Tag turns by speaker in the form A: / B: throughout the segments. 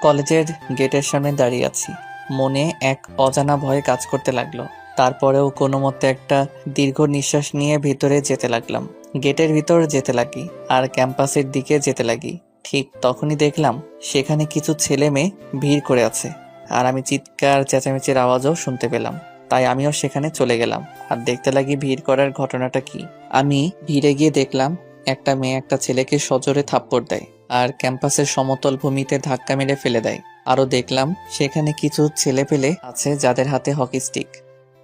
A: কলেজের গেটের সামনে দাঁড়িয়ে আছি। মনে এক অজানা ভয় কাজ করতে লাগলো। তারপরেও কোনো মতে একটা দীর্ঘ নিঃশ্বাস নিয়ে ভিতরে যেতে লাগলাম। গেটের ভিতর যেতে লাগি আর ক্যাম্পাসের দিকে যেতে লাগি। ঠিক তখনই দেখলাম সেখানে কিছু ছেলে মেয়ে ভিড় করে আছে, আর আমি চিৎকার চেঁচামেচির আওয়াজও শুনতে পেলাম। তাই আমিও সেখানে চলে গেলাম আর দেখতে লাগি ভিড় করার ঘটনাটা কি। আমি ভিড়ে গিয়ে দেখলাম একটা মেয়ে একটা ছেলেকে সজোরে থাপ্পড় দেয় আর ক্যাম্পাসের সমতল ভূমিতে ধাক্কা মেরে ফেলে দেয়। আরো দেখলাম সেখানে কিছু ছেলে পেলে আছে যাদের হাতে হকি স্টিক।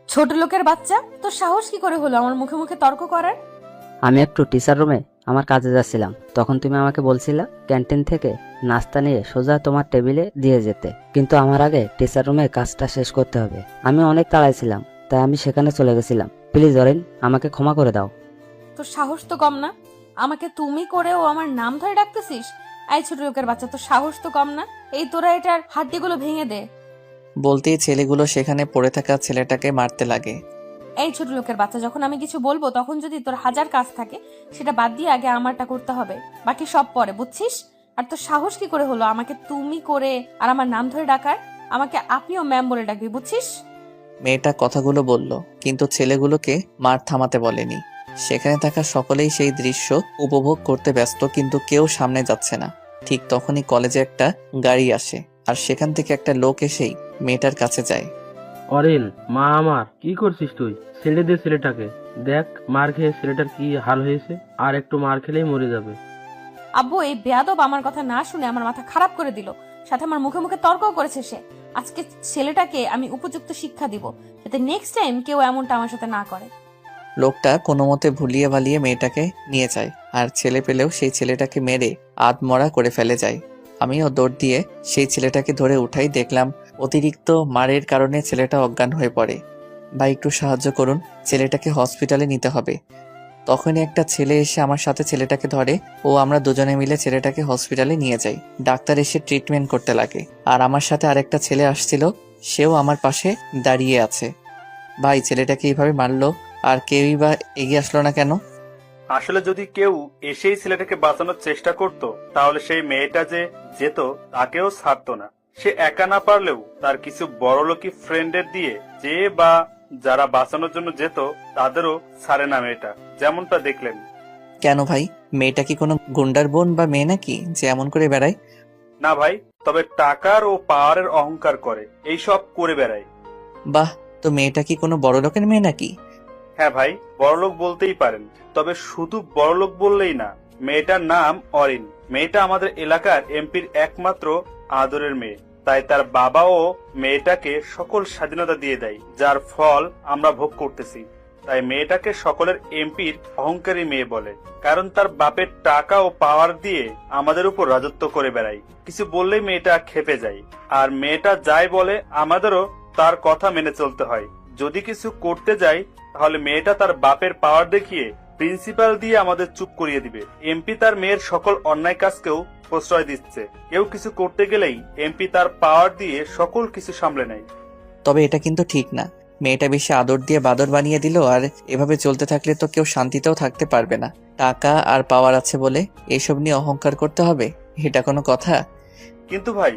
B: ছোট লোকের বাচ্চা, তোর সাহস কি করে হলো আমার মুখে মুখে তর্ক করার?
C: আমি একটু টিচার রুমে আমার কাজে যাচ্ছিলাম, তখন তুমি আমাকে বলছিলা ক্যান্টিন থেকে নাস্তা নিয়ে সোজা তোমার টেবিলে দিয়ে যেতে, কিন্তু আমার আগে টিচার রুমে কাজটা শেষ করতে হবে। আমি অনেক তাড়ায় ছিলাম, তাই আমি সেখানে চলে গেছিলাম। প্লিজ অরিন, আমাকে ক্ষমা করে দাও।
B: তোর সাহস তো কম না, আমাকে তুমি করেও আমার নাম ধরে ডাকতেছিস? এই ছোট লোকের বাচ্চা, তোর সাহস তো কম না। এই তোরা এটার হাড্ডিগুলো ভেঙে দে।
A: বলতেই ছেলেগুলো সেখানে পড়ে থাকা ছেলেটাকে মারতে লাগে।
B: এই ছোট লোকের বাচ্চা, যখন আমি কিছু বলবো তখন যদি তোর হাজার কাজ থাকে সেটা বাদ দিয়ে আগে আমারটা করতে হবে, বাকি সব পরে, বুঝছিস? আর তোর সাহস কি করে হলো আমাকে তুমি করে আর আমার নাম ধরে ডাকার? আমাকে আপনিও ম্যাম বলে ডাকবি, বুঝছিস?
A: মেয়েটা কথাগুলো বলল, কিন্তু ছেলেগুলোকে মার থামাতে বলেনি। সেখানে থাকা সকলেই সেই দৃশ্য উপভোগ করতে ব্যস্ত, কিন্তু কেউ সামনে যাচ্ছে না। ঠিক তখনই কলেজে একটা গাড়ি আসে আর সেখান থেকে একটা লোক এসেই মেয়েটার কাছে যায়।
D: অরিন, মা আমার, কি করছিস তুই? ছেড়ে দে ছেলেটাকে। দেখ মার খেয়ে ছেলেটার কি হাল হয়েছে, আর একটু মার খেলেই মরে যাবে।
B: আব্বু, এই বেয়াদব আমার কথা না শুনে আমার মাথা খারাপ করে দিল, সাথে আমার মুখে মুখে তর্ক করেছে সে। আজকে ছেলেটাকে আমি উপযুক্ত শিক্ষা দিব, যাতে নেক্সট টাইম কেউ এমনটা আমার সাথে না করে।
A: লোকটা কোনো মতে ভুলিয়ে ভালিয়ে মেয়েটাকে নিয়ে যায়, আর ছেলে পেলেও সেই ছেলেটাকে মেরে আধমরা করে ফেলে যায়। আমিও দৌড় দিয়ে সেই ছেলেটাকে ধরে উঠাই। দেখলাম অতিরিক্ত মারের কারণে ছেলেটা অজ্ঞান হয়ে পড়ে। ভাই, একটু সাহায্য করুন, ছেলেটাকে হসপিটালে নিতে হবে। তখনই একটা ছেলে এসে আমার সাথে ছেলেটাকে ধরে ও আমরা দুজনে মিলে ছেলেটাকে হসপিটালে নিয়ে যাই। ডাক্তার এসে ট্রিটমেন্ট করতে লাগে, আর আমার সাথে আরেকটা ছেলে আসছিল, সেও আমার পাশে দাঁড়িয়ে আছে। ভাই, ছেলেটাকে এইভাবে মারলো আর কেউই বা এগিয়ে আসলো না কেন?
E: আসলে যদি কেউ এসেই ছেলেটাকে বাঁচানোর চেষ্টা করত, তাহলে সেই মেয়েটা যে যেত তাকেও ছাড়তো না। সে একা না পারলেও তার কিছু বড়লোকি ফ্রেন্ডের দিয়ে যে বা যারা বাঁচানোর জন্য যেত তাদেরও ছাড়ে না মেয়েটা, যেমনটা দেখলেন।
A: কেন ভাই, মেয়েটা কি কোনো গুন্ডার বোন বা মেয়ে নাকি যে এমন করে বেড়ায়?
E: না ভাই, তবে টাকার ও পাওয়ারের অহংকার করে এইসব করে বেড়ায়।
A: বাহ, তো মেয়েটা কি কোনো বড় লোকের মেয়ে নাকি?
E: হ্যাঁ ভাই, বড়লোক বলতেই পারেন, তবে শুধু বড়লোক বললেই না। মেয়েটার নাম অরিন। মেয়েটা আমাদের এলাকার এমপির একমাত্র আদরের মেয়ে, তাই তার বাবাও মেয়েটাকে সকল স্বাধীনতা দিয়ে দেয়, যার ফল আমরা ভোগ করতেছি। তাই মেয়েটাকে সকলের এমপির অহংকারী মেয়ে বলে, কারণ তার বাপের টাকা ও পাওয়ার দিয়ে আমাদের উপর রাজত্ব করে বেড়ায়। কিছু বললেই মেয়েটা খেপে যায়, আর মেয়েটা যাই বলে আমাদেরও তার কথা মেনে চলতে হয়। যদি কিছু করতে যাই তাহলে মেয়েটা তার বাপের পাওয়ার দেখিয়ে প্রিন্সিপাল দিয়ে আমাদের চুপ করিয়ে দিবে। এমপি তার মেয়ের সকল অন্যায় কাজকেও প্রশ্রয় দিচ্ছে। কেউ কিছু করতে গেলেই এমপি তার পাওয়ার দিয়ে সকল কিছু সামলে নেয়।
A: তবে এটা কিন্তু ঠিক না। মেয়েটা বেশি আদর দিয়ে বাদর বানিয়ে দিল, আর এভাবে চলতে থাকলে তো কেউ শান্তিতেও থাকতে পারবে না। টাকা আর পাওয়ার আছে বলে এসব নিয়ে অহংকার করতে হবে, এটা কোনো কথা?
E: কিন্তু ভাই,